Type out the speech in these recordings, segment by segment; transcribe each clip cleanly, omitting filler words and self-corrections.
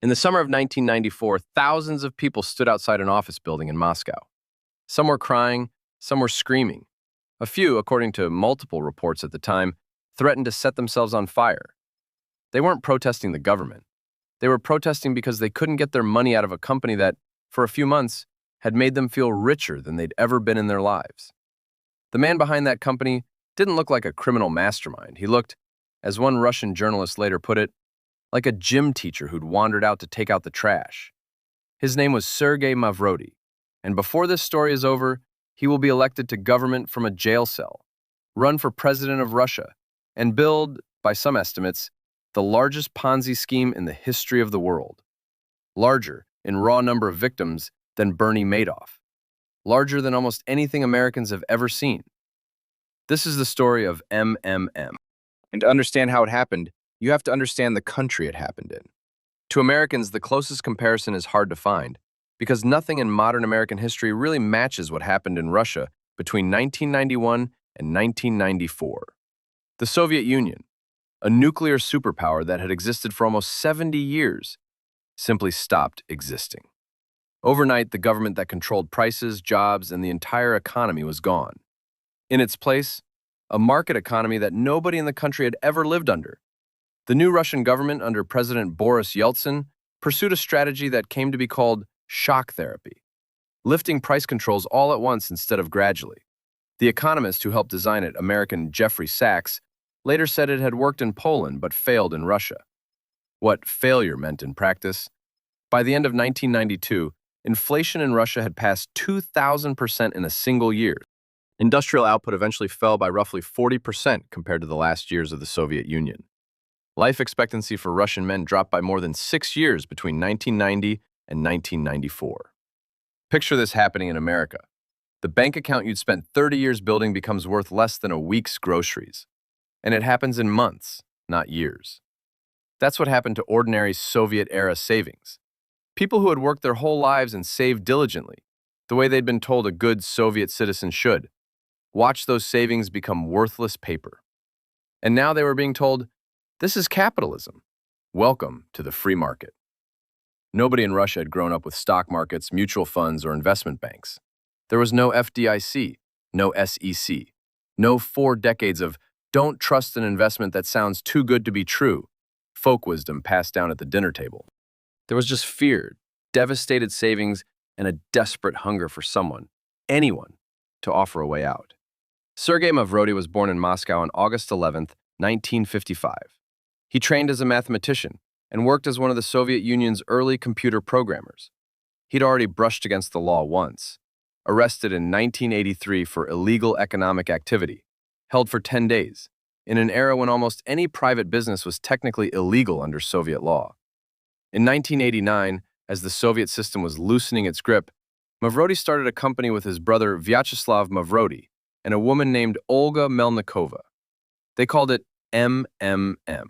In the summer of 1994, thousands of people stood outside an office building in Moscow. Some were crying, some were screaming. A few, according to multiple reports at the time, threatened to set themselves on fire. They weren't protesting the government. They were protesting because they couldn't get their money out of a company that, for a few months, had made them feel richer than they'd ever been in their lives. The man behind that company didn't look like a criminal mastermind. He looked, as one Russian journalist later put it, like a gym teacher who'd wandered out to take out the trash. His name was Sergei Mavrodi, and before this story is over, he will be elected to government from a jail cell, run for president of Russia, and build, by some estimates, the largest Ponzi scheme in the history of the world. Larger, in raw number of victims, than Bernie Madoff. Larger than almost anything Americans have ever seen. This is the story of MMM. And to understand how it happened, you have to understand the country it happened in. To Americans, the closest comparison is hard to find, because nothing in modern American history really matches what happened in Russia between 1991 and 1994. The Soviet Union, a nuclear superpower that had existed for almost 70 years, simply stopped existing. Overnight, the government that controlled prices, jobs, and the entire economy was gone. In its place, a market economy that nobody in the country had ever lived under. The new Russian government under President Boris Yeltsin pursued a strategy that came to be called shock therapy, lifting price controls all at once instead of gradually. The economist who helped design it, American Jeffrey Sachs, later said it had worked in Poland but failed in Russia. What failure meant in practice? By the end of 1992, inflation in Russia had passed 2,000% in a single year. Industrial output eventually fell by roughly 40% compared to the last years of the Soviet Union. Life expectancy for Russian men dropped by more than 6 years between 1990 and 1994. Picture this happening in America. The bank account you'd spent 30 years building becomes worth less than a week's groceries. And it happens in months, not years. That's what happened to ordinary Soviet-era savings. People who had worked their whole lives and saved diligently, the way they'd been told a good Soviet citizen should. Watch those savings become worthless paper. And now they were being told, this is capitalism. Welcome to the free market. Nobody in Russia had grown up with stock markets, mutual funds, or investment banks. There was no FDIC, no SEC, no 4 decades of don't trust an investment that sounds too good to be true, folk wisdom passed down at the dinner table. There was just fear, devastated savings, and a desperate hunger for someone, anyone, to offer a way out. Sergei Mavrodi was born in Moscow on August 11, 1955. He trained as a mathematician and worked as one of the Soviet Union's early computer programmers. He'd already brushed against the law once, arrested in 1983 for illegal economic activity, held for 10 days, in an era when almost any private business was technically illegal under Soviet law. In 1989, as the Soviet system was loosening its grip, Mavrodi started a company with his brother Vyacheslav Mavrodi and a woman named Olga Melnikova. They called it MMM,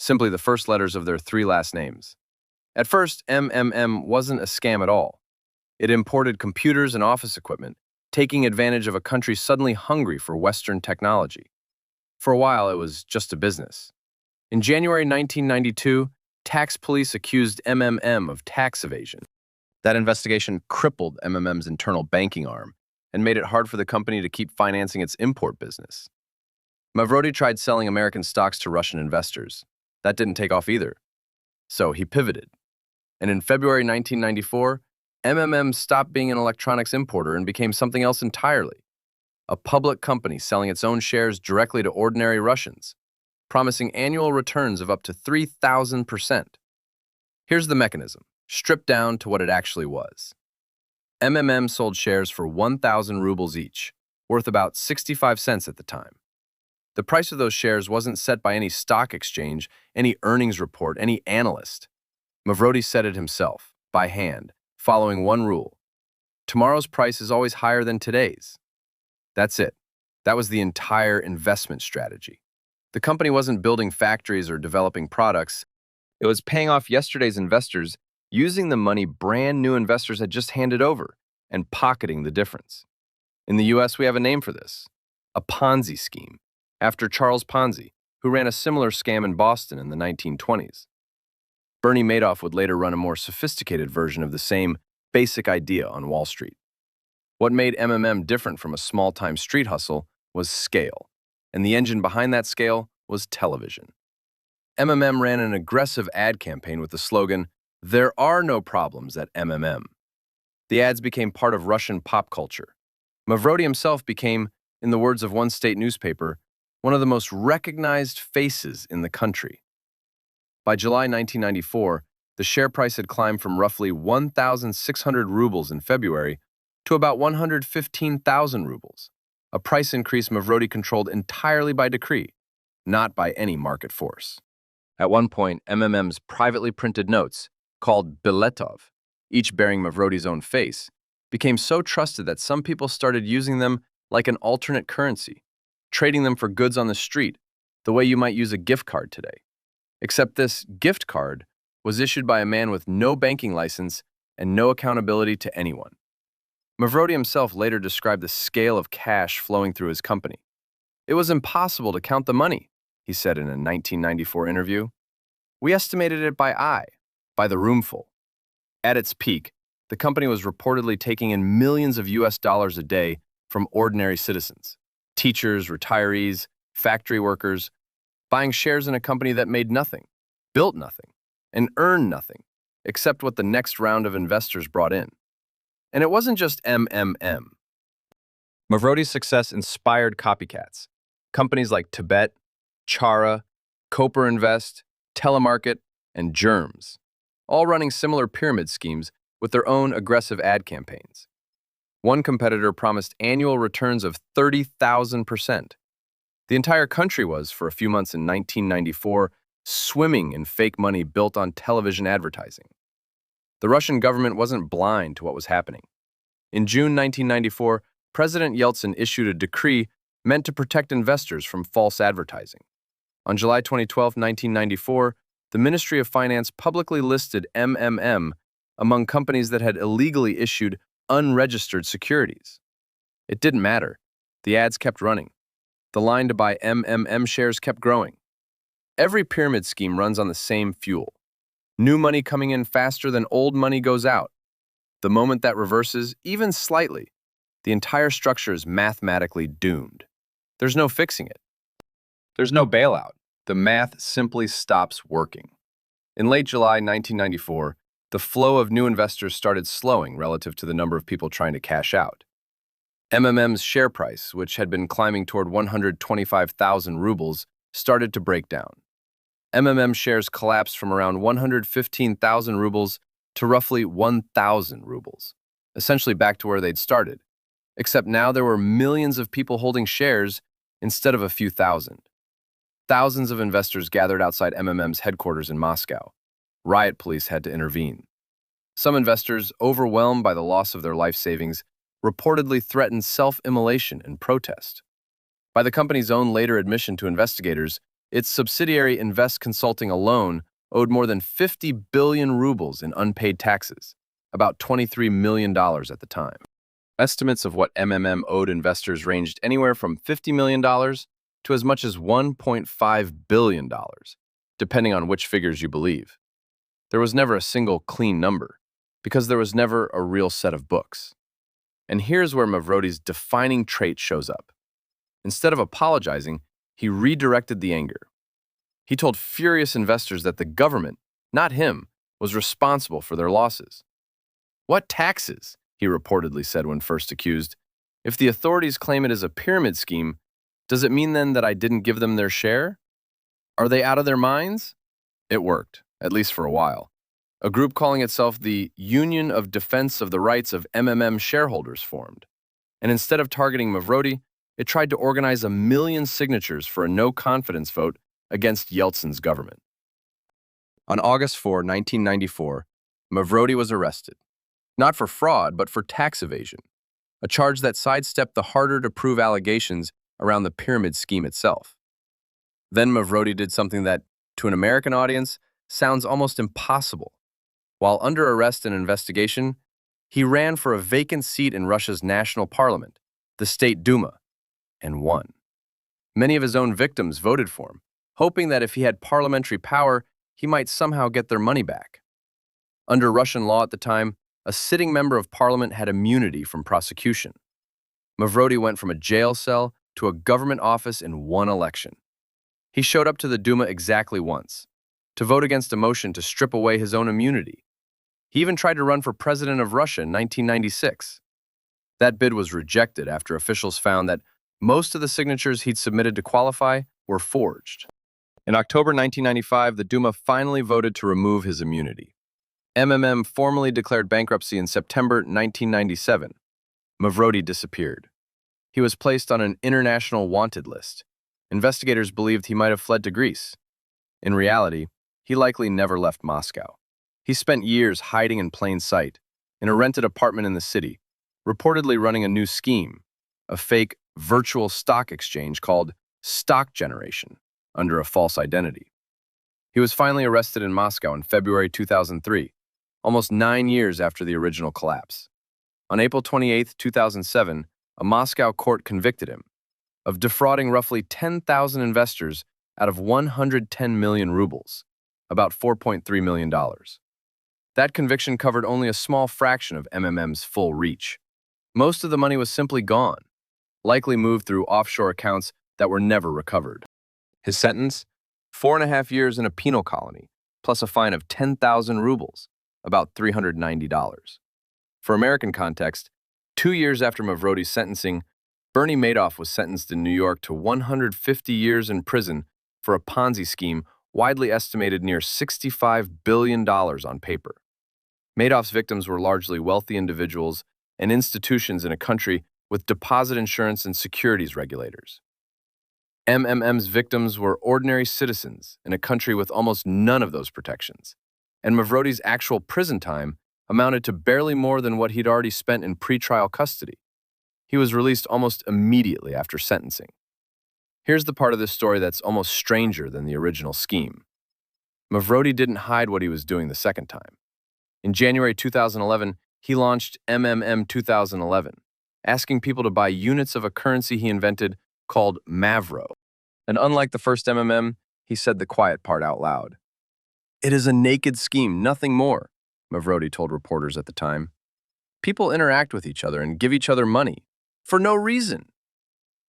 simply the first letters of their 3 last names. At first, MMM wasn't a scam at all. It imported computers and office equipment, taking advantage of a country suddenly hungry for Western technology. For a while, it was just a business. In January 1992, tax police accused MMM of tax evasion. That investigation crippled MMM's internal banking arm and made it hard for the company to keep financing its import business. Mavrodi tried selling American stocks to Russian investors. That didn't take off either. So he pivoted. And in February 1994, MMM stopped being an electronics importer and became something else entirely. A public company selling its own shares directly to ordinary Russians, promising annual returns of up to 3,000%. Here's the mechanism, stripped down to what it actually was. MMM sold shares for 1,000 rubles each, worth about 65 cents at the time. The price of those shares wasn't set by any stock exchange, any earnings report, any analyst. Mavrodi set it himself, by hand, following one rule. Tomorrow's price is always higher than today's. That's it. That was the entire investment strategy. The company wasn't building factories or developing products. It was paying off yesterday's investors, using the money brand new investors had just handed over, and pocketing the difference. In the US, we have a name for this, a Ponzi scheme, after Charles Ponzi, who ran a similar scam in Boston in the 1920s. Bernie Madoff would later run a more sophisticated version of the same basic idea on Wall Street. What made MMM different from a small-time street hustle was scale, and the engine behind that scale was television. MMM ran an aggressive ad campaign with the slogan, "There are no problems at MMM." The ads became part of Russian pop culture. Mavrodi himself became, in the words of one state newspaper, one of the most recognized faces in the country. By July 1994, the share price had climbed from roughly 1,600 rubles in February to about 115,000 rubles, a price increase Mavrodi controlled entirely by decree, not by any market force. At one point, MMM's privately printed notes, called Biletov, each bearing Mavrodi's own face, became so trusted that some people started using them like an alternate currency, trading them for goods on the street, the way you might use a gift card today. Except this gift card was issued by a man with no banking license and no accountability to anyone. Mavrodi himself later described the scale of cash flowing through his company. "It was impossible to count the money," he said in a 1994 interview. "We estimated it by eye, by the roomful." At its peak, the company was reportedly taking in millions of US dollars a day from ordinary citizens, teachers, retirees, factory workers, buying shares in a company that made nothing, built nothing, and earned nothing, except what the next round of investors brought in. And it wasn't just MMM. Mavrodi's success inspired copycats. Companies like Tibet, Chara, Cooper Invest, Telemarket, and Germs, all running similar pyramid schemes with their own aggressive ad campaigns. One competitor promised annual returns of 30,000%. The entire country was, for a few months in 1994, swimming in fake money built on television advertising. The Russian government wasn't blind to what was happening. In June 1994, President Yeltsin issued a decree meant to protect investors from false advertising. On July 12, 1994, the Ministry of Finance publicly listed MMM among companies that had illegally issued unregistered securities. It didn't matter. The ads kept running. The line to buy MMM shares kept growing. Every pyramid scheme runs on the same fuel. New money coming in faster than old money goes out. The moment that reverses, even slightly, the entire structure is mathematically doomed. There's no fixing it. There's no bailout. The math simply stops working. In late July 1994, the flow of new investors started slowing relative to the number of people trying to cash out. MMM's share price, which had been climbing toward 125,000 rubles, started to break down. MMM shares collapsed from around 115,000 rubles to roughly 1,000 rubles, essentially back to where they'd started, except now there were millions of people holding shares instead of a few thousand. Thousands of investors gathered outside MMM's headquarters in Moscow. Riot police had to intervene. Some investors, overwhelmed by the loss of their life savings, reportedly threatened self-immolation in protest. By the company's own later admission to investigators, its subsidiary Invest Consulting alone owed more than 50 billion rubles in unpaid taxes, about $23 million at the time. Estimates of what MMM owed investors ranged anywhere from $50 million to as much as $1.5 billion, depending on which figures you believe. There was never a single clean number, because there was never a real set of books. And here's where Mavrodi's defining trait shows up. Instead of apologizing, he redirected the anger. He told furious investors that the government, not him, was responsible for their losses. "What taxes?" he reportedly said when first accused. "If the authorities claim it is a pyramid scheme, does it mean then that I didn't give them their share? Are they out of their minds?" It worked, at least for a while. A group calling itself the Union of Defense of the Rights of MMM Shareholders formed. And instead of targeting Mavrodi, it tried to organize 1 million signatures for a no-confidence vote against Yeltsin's government. On August 4, 1994, Mavrodi was arrested, not for fraud, but for tax evasion, a charge that sidestepped the harder-to-prove allegations around the pyramid scheme itself. Then Mavrodi did something that, to an American audience, sounds almost impossible. While under arrest and investigation, he ran for a vacant seat in Russia's national parliament, the State Duma, and won. Many of his own victims voted for him, hoping that if he had parliamentary power, he might somehow get their money back. Under Russian law at the time, a sitting member of parliament had immunity from prosecution. Mavrodi went from a jail cell to a government office in one election. He showed up to the Duma exactly once, to vote against a motion to strip away his own immunity. He even tried to run for president of Russia in 1996. That bid was rejected after officials found that most of the signatures he'd submitted to qualify were forged. In October 1995, the Duma finally voted to remove his immunity. MMM formally declared bankruptcy in September 1997. Mavrodi disappeared. He was placed on an international wanted list. Investigators believed he might have fled to Greece. In reality, he likely never left Moscow. He spent years hiding in plain sight, in a rented apartment in the city, reportedly running a new scheme, a fake virtual stock exchange called Stock Generation, under a false identity. He was finally arrested in Moscow in February 2003, almost 9 years after the original collapse. On April 28, 2007, a Moscow court convicted him of defrauding roughly 10,000 investors out of 110 million rubles, about $4.3 million. That conviction covered only a small fraction of MMM's full reach. Most of the money was simply gone, likely moved through offshore accounts that were never recovered. His sentence? 4.5 years in a penal colony, plus a fine of 10,000 rubles, about $390. For American context, 2 years after Mavrodi's sentencing, Bernie Madoff was sentenced in New York to 150 years in prison for a Ponzi scheme widely estimated near $65 billion on paper. Madoff's victims were largely wealthy individuals and institutions in a country with deposit insurance and securities regulators. MMM's victims were ordinary citizens in a country with almost none of those protections, and Mavrodi's actual prison time amounted to barely more than what he'd already spent in pretrial custody. He was released almost immediately after sentencing. Here's the part of this story that's almost stranger than the original scheme. Mavrodi didn't hide what he was doing the second time. In January 2011, he launched MMM 2011, asking people to buy units of a currency he invented called Mavro. And unlike the first MMM, he said the quiet part out loud. "It is a naked scheme, nothing more," Mavrodi told reporters at the time. "People interact with each other and give each other money, for no reason."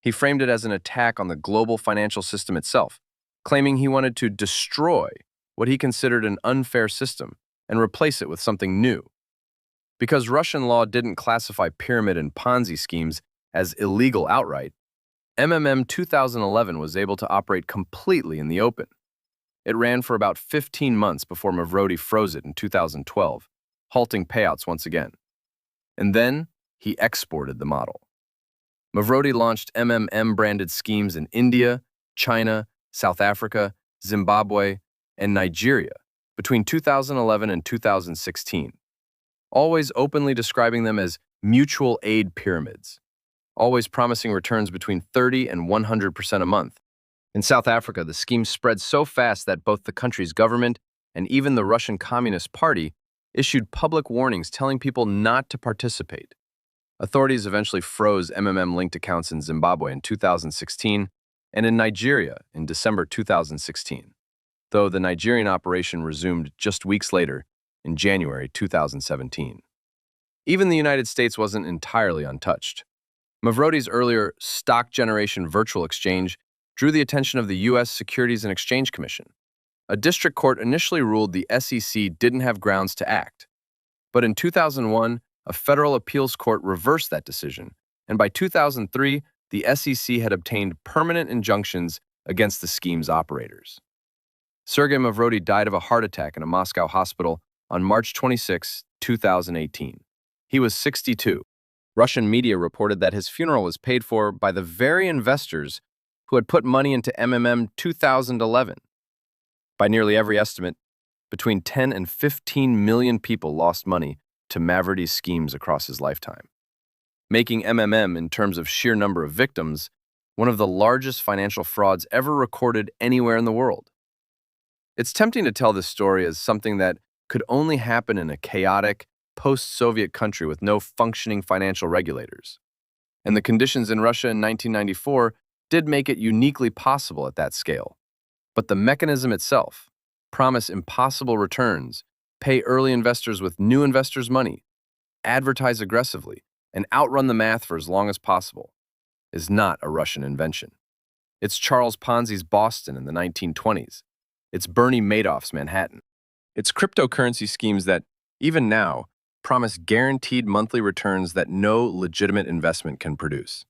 He framed it as an attack on the global financial system itself, claiming he wanted to destroy what he considered an unfair system and replace it with something new. Because Russian law didn't classify pyramid and Ponzi schemes as illegal outright, MMM 2011 was able to operate completely in the open. It ran for about 15 months before Mavrodi froze it in 2012, halting payouts once again. And then he exported the model. Mavrodi launched MMM-branded schemes in India, China, South Africa, Zimbabwe, and Nigeria between 2011 and 2016, always openly describing them as mutual aid pyramids, always promising returns between 30 and 100% a month. In South Africa, the scheme spread so fast that both the country's government and even the Russian Communist Party issued public warnings telling people not to participate. Authorities eventually froze MMM-linked accounts in Zimbabwe in 2016 and in Nigeria in December 2016, though the Nigerian operation resumed just weeks later in January 2017. Even the United States wasn't entirely untouched. Mavrodi's earlier stock generation virtual exchange drew the attention of the U.S. Securities and Exchange Commission. A district court initially ruled the SEC didn't have grounds to act. But in 2001, a federal appeals court reversed that decision, and by 2003, the SEC had obtained permanent injunctions against the scheme's operators. Sergei Mavrodi died of a heart attack in a Moscow hospital on March 26, 2018. He was 62. Russian media reported that his funeral was paid for by the very investors who had put money into MMM 2011. By nearly every estimate, between 10 and 15 million people lost money to Mavrodi's schemes across his lifetime, making MMM, in terms of sheer number of victims, one of the largest financial frauds ever recorded anywhere in the world. It's tempting to tell this story as something that could only happen in a chaotic, post-Soviet country with no functioning financial regulators. And the conditions in Russia in 1994 did make it uniquely possible at that scale. But the mechanism itself, promise impossible returns, pay early investors with new investors' money, advertise aggressively, and outrun the math for as long as possible, is not a Russian invention. It's Charles Ponzi's Boston in the 1920s. It's Bernie Madoff's Manhattan. It's cryptocurrency schemes that, even now, promise guaranteed monthly returns that no legitimate investment can produce.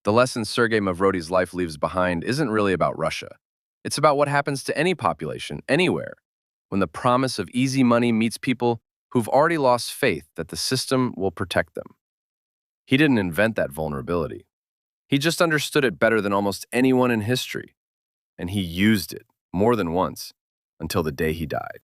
The lesson Sergei Mavrodi's life leaves behind isn't really about Russia. It's about what happens to any population, anywhere, when the promise of easy money meets people who've already lost faith that the system will protect them. He didn't invent that vulnerability. He just understood it better than almost anyone in history, and he used it more than once until the day he died.